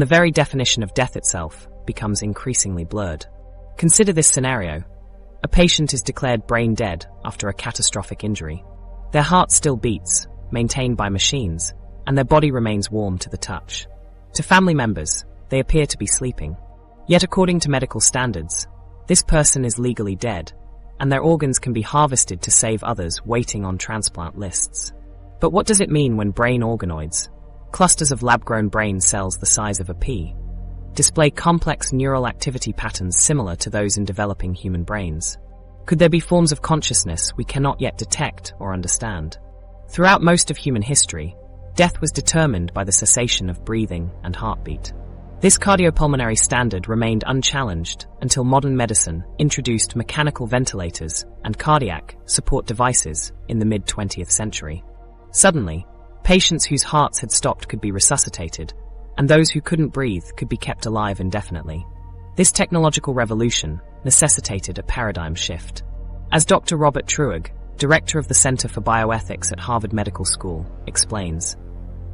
The very definition of death itself becomes increasingly blurred. Consider this scenario. A patient is declared brain dead after a catastrophic injury. Their heart still beats, maintained by machines, and their body remains warm to the touch. To family members, they appear to be sleeping. Yet according to medical standards, this person is legally dead, and their organs can be harvested to save others waiting on transplant lists. But what does it mean when brain organoids, clusters of lab-grown brain cells the size of a pea, display complex neural activity patterns similar to those in developing human brains? Could there be forms of consciousness we cannot yet detect or understand? Throughout most of human history, death was determined by the cessation of breathing and heartbeat. This cardiopulmonary standard remained unchallenged until modern medicine introduced mechanical ventilators and cardiac support devices in the mid-20th century. Suddenly, patients whose hearts had stopped could be resuscitated, and those who couldn't breathe could be kept alive indefinitely. This technological revolution necessitated a paradigm shift. As Dr. Robert Truog, director of the Center for Bioethics at Harvard Medical School, explains,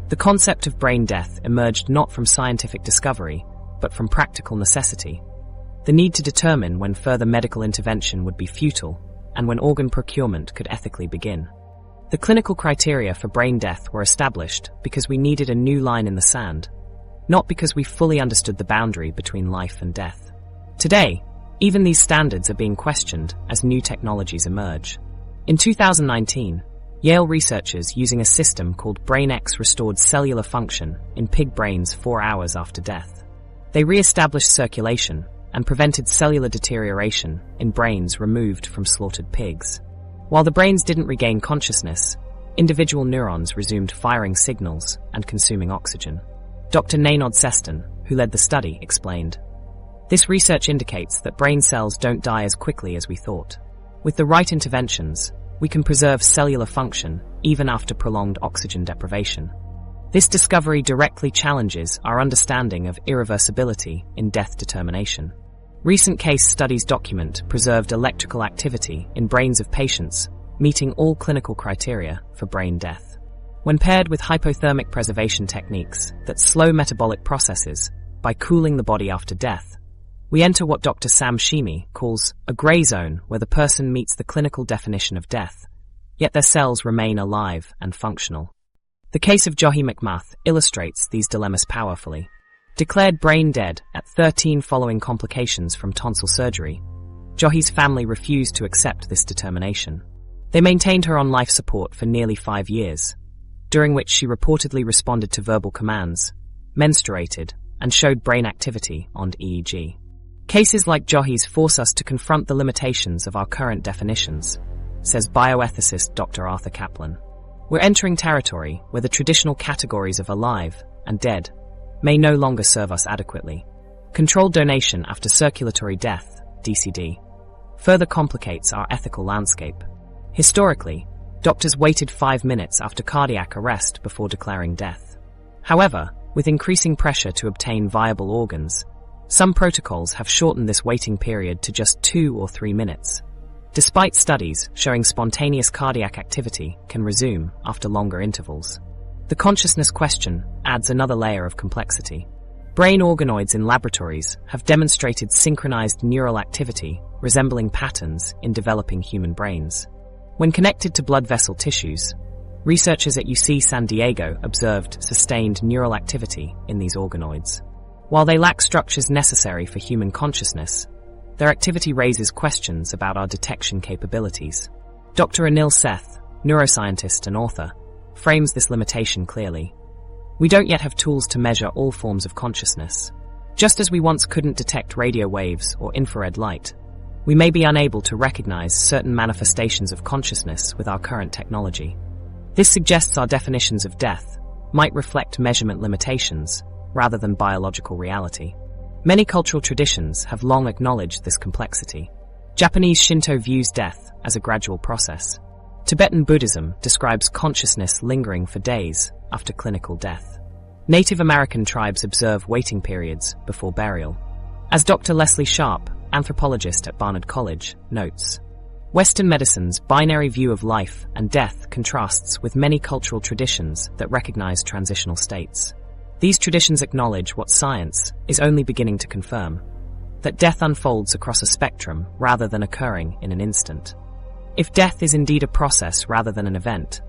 the concept of brain death emerged not from scientific discovery, but from practical necessity. The need to determine when further medical intervention would be futile, and when organ procurement could ethically begin. The clinical criteria for brain death were established because we needed a new line in the sand, not because we fully understood the boundary between life and death. Today, even these standards are being questioned as new technologies emerge. In 2019, Yale researchers using a system called BrainX restored cellular function in pig brains 4 hours after death. They re-established circulation and prevented cellular deterioration in brains removed from slaughtered pigs. While the brains didn't regain consciousness, individual neurons resumed firing signals and consuming oxygen. Dr. Naynod Seston, who led the study, explained, this research indicates that brain cells don't die as quickly as we thought. With the right interventions, we can preserve cellular function even after prolonged oxygen deprivation. This discovery directly challenges our understanding of irreversibility in death determination. Recent case studies document preserved electrical activity in brains of patients meeting all clinical criteria for brain death. When paired with hypothermic preservation techniques that slow metabolic processes by cooling the body after death, we enter what Dr. Sam Shimi calls a gray zone where the person meets the clinical definition of death, yet their cells remain alive and functional. The case of Johi McMath illustrates these dilemmas powerfully. Declared brain dead at 13 following complications from tonsil surgery, Johi's family refused to accept this determination. They maintained her on life support for nearly 5 years, during which she reportedly responded to verbal commands, menstruated, and showed brain activity on EEG. Cases like Johi's force us to confront the limitations of our current definitions, says bioethicist Dr. Arthur Kaplan. We're entering territory where the traditional categories of alive and dead may no longer serve us adequately. Controlled donation after circulatory death, DCD, further complicates our ethical landscape. Historically, doctors waited 5 minutes after cardiac arrest before declaring death. However, with increasing pressure to obtain viable organs, some protocols have shortened this waiting period to just 2 or 3 minutes. Despite studies showing spontaneous cardiac activity can resume after longer intervals, the consciousness question adds another layer of complexity. Brain organoids in laboratories have demonstrated synchronized neural activity resembling patterns in developing human brains. When connected to blood vessel tissues, researchers at UC San Diego observed sustained neural activity in these organoids. While they lack structures necessary for human consciousness, their activity raises questions about our detection capabilities. Dr. Anil Seth, neuroscientist and author, frames this limitation clearly. We don't yet have tools to measure all forms of consciousness. Just as we once couldn't detect radio waves or infrared light, we may be unable to recognize certain manifestations of consciousness with our current technology. This suggests our definitions of death might reflect measurement limitations rather than biological reality. Many cultural traditions have long acknowledged this complexity. Japanese Shinto views death as a gradual process. Tibetan Buddhism describes consciousness lingering for days after clinical death. Native American tribes observe waiting periods before burial. As Dr. Leslie Sharp, anthropologist at Barnard College, notes, Western medicine's binary view of life and death contrasts with many cultural traditions that recognize transitional states. These traditions acknowledge what science is only beginning to confirm, that death unfolds across a spectrum rather than occurring in an instant. If death is indeed a process rather than an event,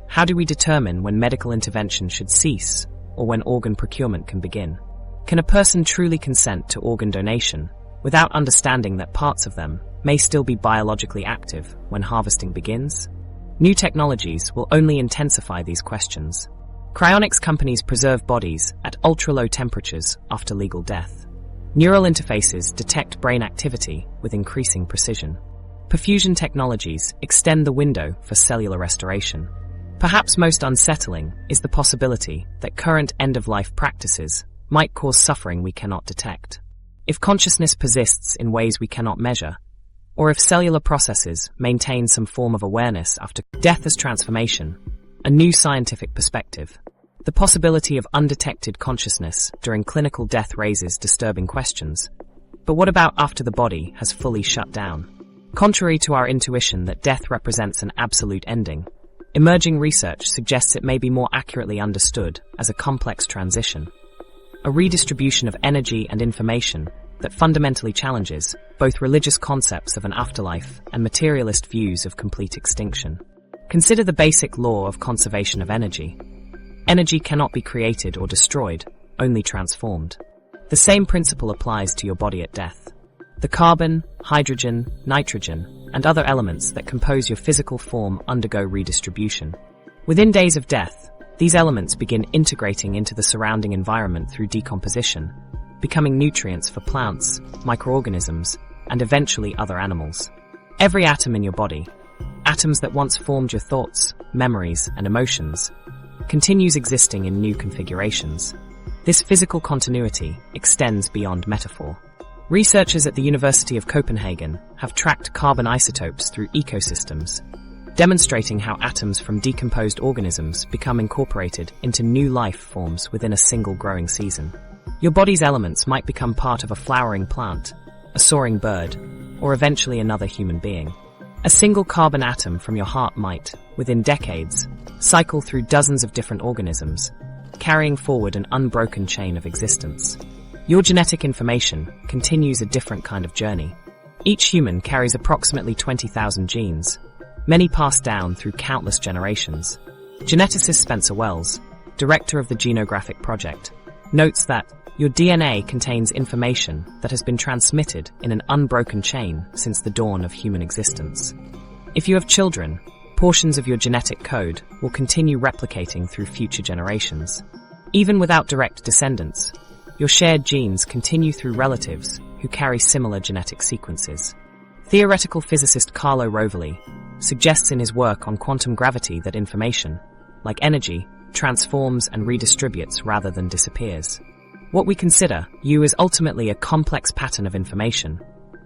how do we determine when medical intervention should cease or when organ procurement can begin? Can a person truly consent to organ donation without understanding that parts of them may still be biologically active when harvesting begins? New technologies will only intensify these questions. Cryonics companies preserve bodies at ultra-low temperatures after legal death. Neural interfaces detect brain activity with increasing precision. Perfusion technologies extend the window for cellular restoration. Perhaps most unsettling is the possibility that current end-of-life practices might cause suffering we cannot detect. If consciousness persists in ways we cannot measure, or if cellular processes maintain some form of awareness after death as transformation, a new scientific perspective. The possibility of undetected consciousness during clinical death raises disturbing questions. But what about after the body has fully shut down? Contrary to our intuition that death represents an absolute ending, emerging research suggests it may be more accurately understood as a complex transition, a redistribution of energy and information that fundamentally challenges both religious concepts of an afterlife and materialist views of complete extinction. Consider the basic law of conservation of energy. Energy cannot be created or destroyed, only transformed. The same principle applies to your body at death. The carbon, hydrogen, nitrogen, and other elements that compose your physical form undergo redistribution. Within days of death, these elements begin integrating into the surrounding environment through decomposition, becoming nutrients for plants, microorganisms, and eventually other animals. Every atom in your body, atoms that once formed your thoughts, memories, and emotions, continues existing in new configurations. This physical continuity extends beyond metaphor. Researchers at the University of Copenhagen have tracked carbon isotopes through ecosystems, demonstrating how atoms from decomposed organisms become incorporated into new life forms within a single growing season. Your body's elements might become part of a flowering plant, a soaring bird, or eventually another human being. A single carbon atom from your heart might, within decades, cycle through dozens of different organisms, carrying forward an unbroken chain of existence. Your genetic information continues a different kind of journey. Each human carries approximately 20,000 genes, many passed down through countless generations. Geneticist Spencer Wells, director of the Genographic Project, notes that your DNA contains information that has been transmitted in an unbroken chain since the dawn of human existence. If you have children, portions of your genetic code will continue replicating through future generations. Even without direct descendants, your shared genes continue through relatives who carry similar genetic sequences. Theoretical physicist Carlo Rovelli suggests in his work on quantum gravity that information, like energy, transforms and redistributes rather than disappears. What we consider you is ultimately a complex pattern of information,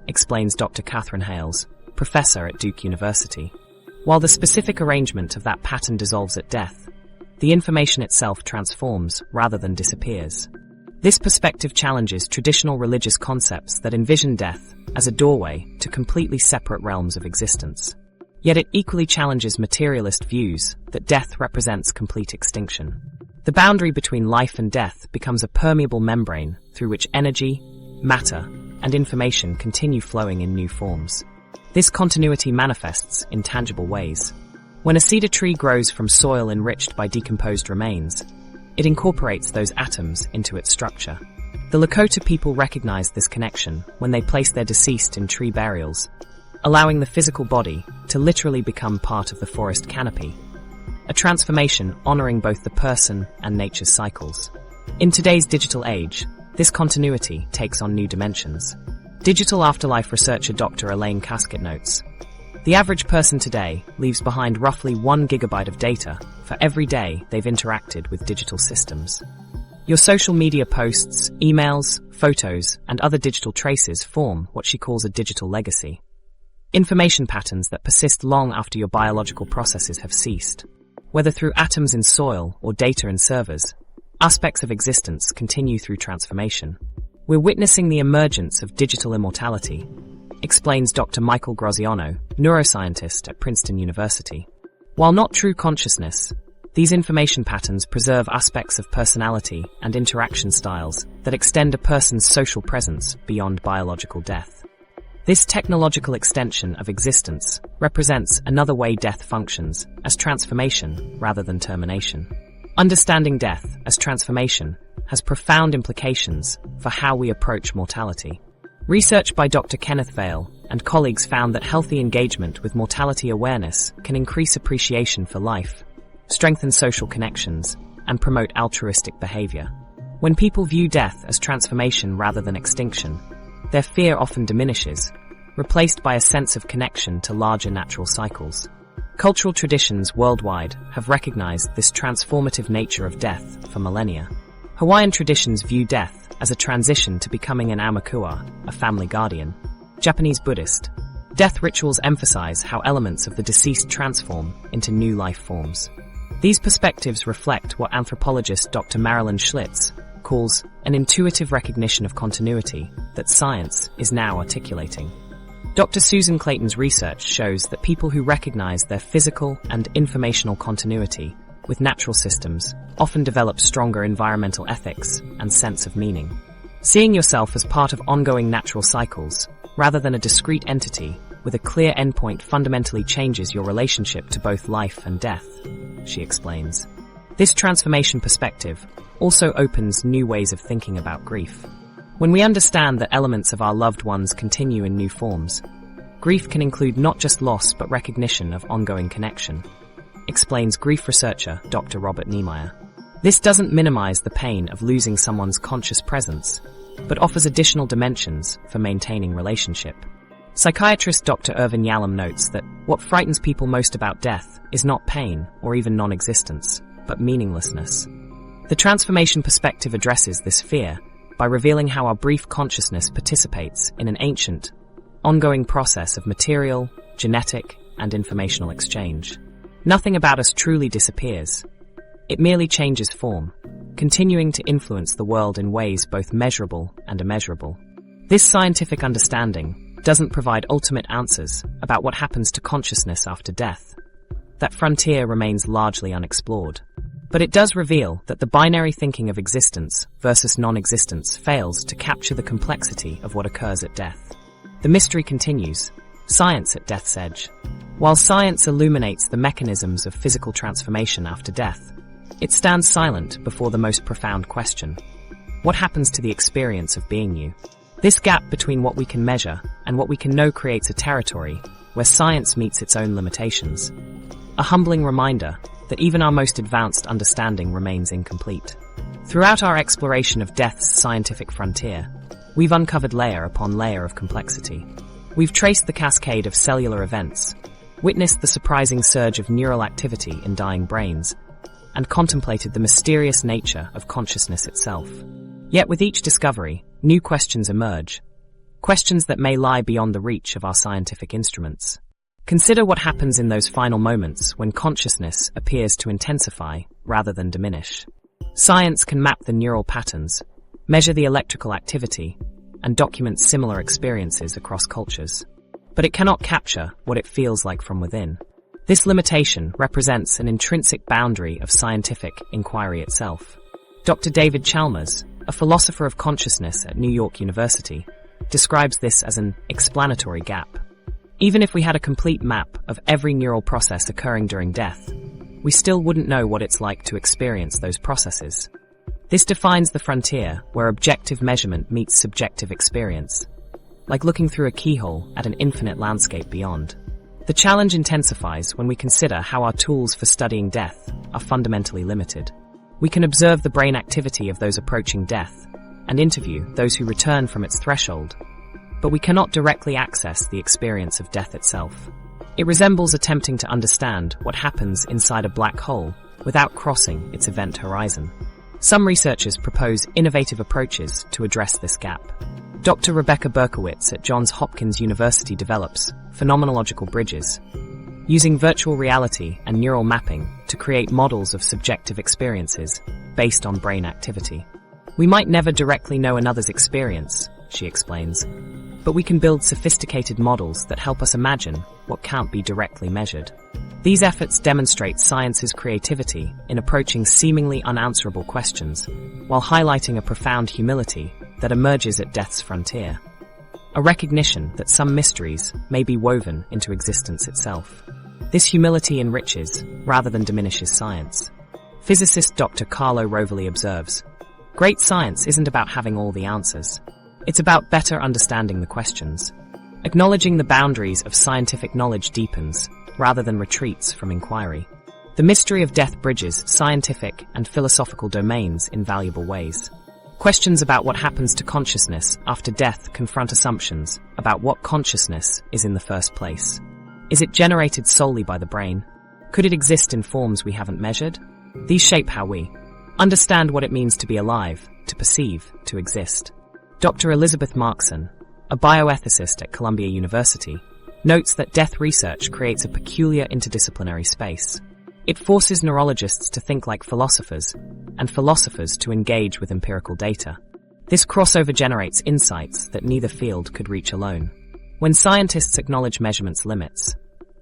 explains Dr. Catherine Hales, professor at Duke University. While the specific arrangement of that pattern dissolves at death, the information itself transforms rather than disappears. This perspective challenges traditional religious concepts that envision death as a doorway to completely separate realms of existence. Yet it equally challenges materialist views that death represents complete extinction. The boundary between life and death becomes a permeable membrane through which energy, matter, and information continue flowing in new forms. This continuity manifests in tangible ways. When a cedar tree grows from soil enriched by decomposed remains, it incorporates those atoms into its structure. The Lakota people recognized this connection when they placed their deceased in tree burials, allowing the physical body to literally become part of the forest canopy, a transformation honoring both the person and nature's cycles. In today's digital age, this continuity takes on new dimensions. Digital afterlife researcher Dr. Elaine Casket notes, the average person today leaves behind roughly 1 gigabyte of data for every day they've interacted with digital systems. Your social media posts, emails, photos, and other digital traces form what she calls a digital legacy. Information patterns that persist long after your biological processes have ceased. Whether through atoms in soil or data in servers, aspects of existence continue through transformation. We're witnessing the emergence of digital immortality, explains Dr. Michael Graziano, neuroscientist at Princeton University. While not true consciousness, These information patterns preserve aspects of personality and interaction styles that extend a person's social presence beyond biological death. This technological extension of existence represents another way death functions, as transformation rather than termination. Understanding death as transformation has profound implications for how we approach mortality. Research by Dr. Kenneth Vail and colleagues found that healthy engagement with mortality awareness can increase appreciation for life, strengthen social connections, and promote altruistic behavior. When people view death as transformation rather than extinction, their fear often diminishes, replaced by a sense of connection to larger natural cycles. Cultural traditions worldwide have recognized this transformative nature of death for millennia. Hawaiian traditions view death as a transition to becoming an aumakua, a family guardian. Japanese Buddhist death rituals emphasize how elements of the deceased transform into new life forms. These perspectives reflect what anthropologist Dr. Marilyn Schlitz calls an intuitive recognition of continuity that science is now articulating. Dr. Susan Clayton's research shows that people who recognize their physical and informational continuity with natural systems often develop stronger environmental ethics and sense of meaning. Seeing yourself as part of ongoing natural cycles, rather than a discrete entity with a clear endpoint, fundamentally changes your relationship to both life and death, she explains. This transformation perspective also opens new ways of thinking about grief. When we understand that elements of our loved ones continue in new forms, grief can include not just loss but recognition of ongoing connection, explains grief researcher Dr. Robert Niemeyer. This doesn't minimize the pain of losing someone's conscious presence, but offers additional dimensions for maintaining relationship. Psychiatrist Dr. Irvin Yalom notes that what frightens people most about death is not pain or even non-existence, but meaninglessness. The transformation perspective addresses this fear by revealing how our brief consciousness participates in an ancient, ongoing process of material, genetic, and informational exchange. Nothing about us truly disappears. It merely changes form, continuing to influence the world in ways both measurable and immeasurable. This scientific understanding doesn't provide ultimate answers about what happens to consciousness after death. That frontier remains largely unexplored. But it does reveal that the binary thinking of existence versus non-existence fails to capture the complexity of what occurs at death. The mystery continues, science at death's edge. While science illuminates the mechanisms of physical transformation after death, it stands silent before the most profound question. What happens to the experience of being you? This gap between what we can measure and what we can know creates a territory where science meets its own limitations. A humbling reminder that even our most advanced understanding remains incomplete. Throughout our exploration of death's scientific frontier, we've uncovered layer upon layer of complexity. We've traced the cascade of cellular events, witnessed the surprising surge of neural activity in dying brains, and contemplated the mysterious nature of consciousness itself. Yet with each discovery, new questions emerge, questions that may lie beyond the reach of our scientific instruments. Consider what happens in those final moments when consciousness appears to intensify rather than diminish. Science can map the neural patterns, measure the electrical activity, and document similar experiences across cultures. But it cannot capture what it feels like from within. This limitation represents an intrinsic boundary of scientific inquiry itself. Dr. David Chalmers, a philosopher of consciousness at New York University, describes this as an explanatory gap. Even if we had a complete map of every neural process occurring during death, we still wouldn't know what it's like to experience those processes. This defines the frontier where objective measurement meets subjective experience, like looking through a keyhole at an infinite landscape beyond. The challenge intensifies when we consider how our tools for studying death are fundamentally limited. We can observe the brain activity of those approaching death and interview those who return from its threshold, but we cannot directly access the experience of death itself. It resembles attempting to understand what happens inside a black hole without crossing its event horizon. Some researchers propose innovative approaches to address this gap. Dr. Rebecca Berkowitz at Johns Hopkins University develops phenomenological bridges, using virtual reality and neural mapping to create models of subjective experiences based on brain activity. We might never directly know another's experience, she explains. But we can build sophisticated models that help us imagine what can't be directly measured. These efforts demonstrate science's creativity in approaching seemingly unanswerable questions, while highlighting a profound humility that emerges at death's frontier. A recognition that some mysteries may be woven into existence itself. This humility enriches, rather than diminishes science. Physicist Dr. Carlo Rovelli observes, "Great science isn't about having all the answers. It's about better understanding the questions. Acknowledging the boundaries of scientific knowledge deepens, rather than retreats from inquiry. The mystery of death bridges scientific and philosophical domains in valuable ways. Questions about what happens to consciousness after death confront assumptions about what consciousness is in the first place. Is it generated solely by the brain? Could it exist in forms we haven't measured? These shape how we understand what it means to be alive, to perceive, to exist." Dr. Elizabeth Markson, a bioethicist at Columbia University, notes that death research creates a peculiar interdisciplinary space. It forces neurologists to think like philosophers, and philosophers to engage with empirical data. This crossover generates insights that neither field could reach alone. When scientists acknowledge measurement's limits,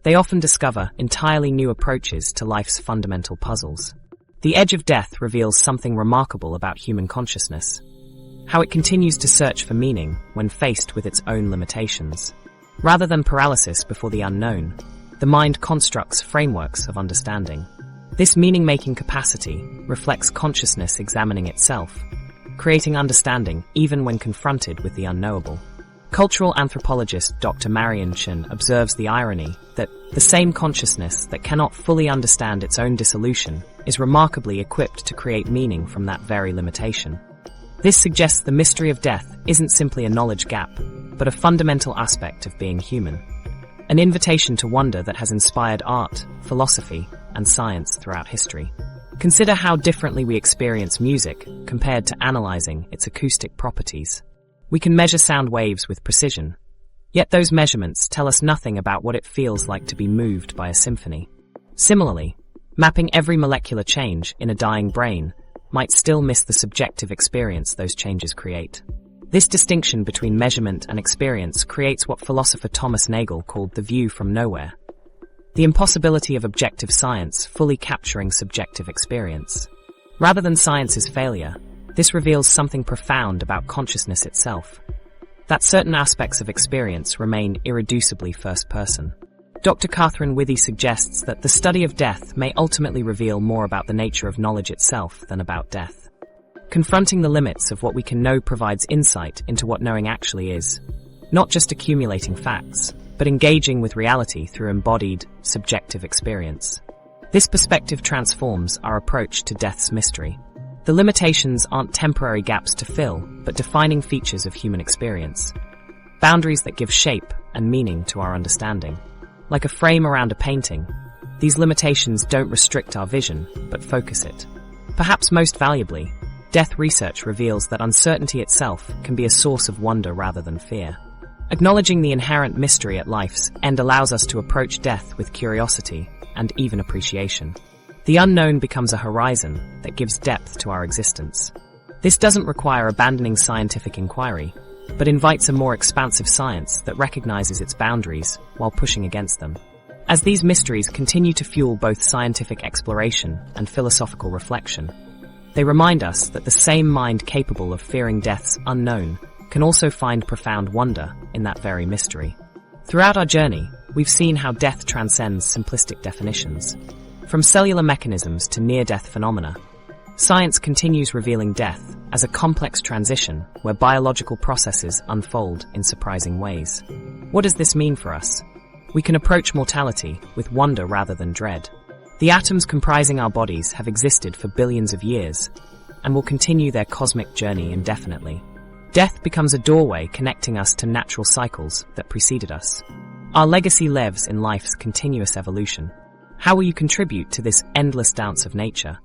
they often discover entirely new approaches to life's fundamental puzzles. The edge of death reveals something remarkable about human consciousness, how it continues to search for meaning when faced with its own limitations. Rather than paralysis before the unknown, the mind constructs frameworks of understanding. This meaning-making capacity reflects consciousness examining itself, creating understanding even when confronted with the unknowable. Cultural anthropologist Dr. Marion Chen observes the irony that the same consciousness that cannot fully understand its own dissolution is remarkably equipped to create meaning from that very limitation. This suggests the mystery of death isn't simply a knowledge gap, but a fundamental aspect of being human. An invitation to wonder that has inspired art, philosophy, and science throughout history. Consider how differently we experience music compared to analyzing its acoustic properties. We can measure sound waves with precision, yet those measurements tell us nothing about what it feels like to be moved by a symphony. Similarly, mapping every molecular change in a dying brain might still miss the subjective experience those changes create. This distinction between measurement and experience creates what philosopher Thomas Nagel called the view from nowhere, the impossibility of objective science fully capturing subjective experience. Rather than science's failure, this reveals something profound about consciousness itself, that certain aspects of experience remain irreducibly first-person. Dr. Catherine Withy suggests that the study of death may ultimately reveal more about the nature of knowledge itself than about death. Confronting the limits of what we can know provides insight into what knowing actually is, not just accumulating facts, but engaging with reality through embodied, subjective experience. This perspective transforms our approach to death's mystery. The limitations aren't temporary gaps to fill, but defining features of human experience. Boundaries that give shape and meaning to our understanding. Like a frame around a painting, these limitations don't restrict our vision, but focus it. Perhaps most valuably, death research reveals that uncertainty itself can be a source of wonder rather than fear. Acknowledging the inherent mystery at life's end allows us to approach death with curiosity and even appreciation. The unknown becomes a horizon that gives depth to our existence. This doesn't require abandoning scientific inquiry, but invites a more expansive science that recognizes its boundaries while pushing against them. As these mysteries continue to fuel both scientific exploration and philosophical reflection, they remind us that the same mind capable of fearing death's unknown can also find profound wonder in that very mystery. Throughout our journey, we've seen how death transcends simplistic definitions. From cellular mechanisms to near-death phenomena, science continues revealing death as a complex transition where biological processes unfold in surprising ways. What does this mean for us? We can approach mortality with wonder rather than dread. The atoms comprising our bodies have existed for billions of years and will continue their cosmic journey indefinitely. Death becomes a doorway connecting us to natural cycles that preceded us. Our legacy lives in life's continuous evolution. How will you contribute to this endless dance of nature?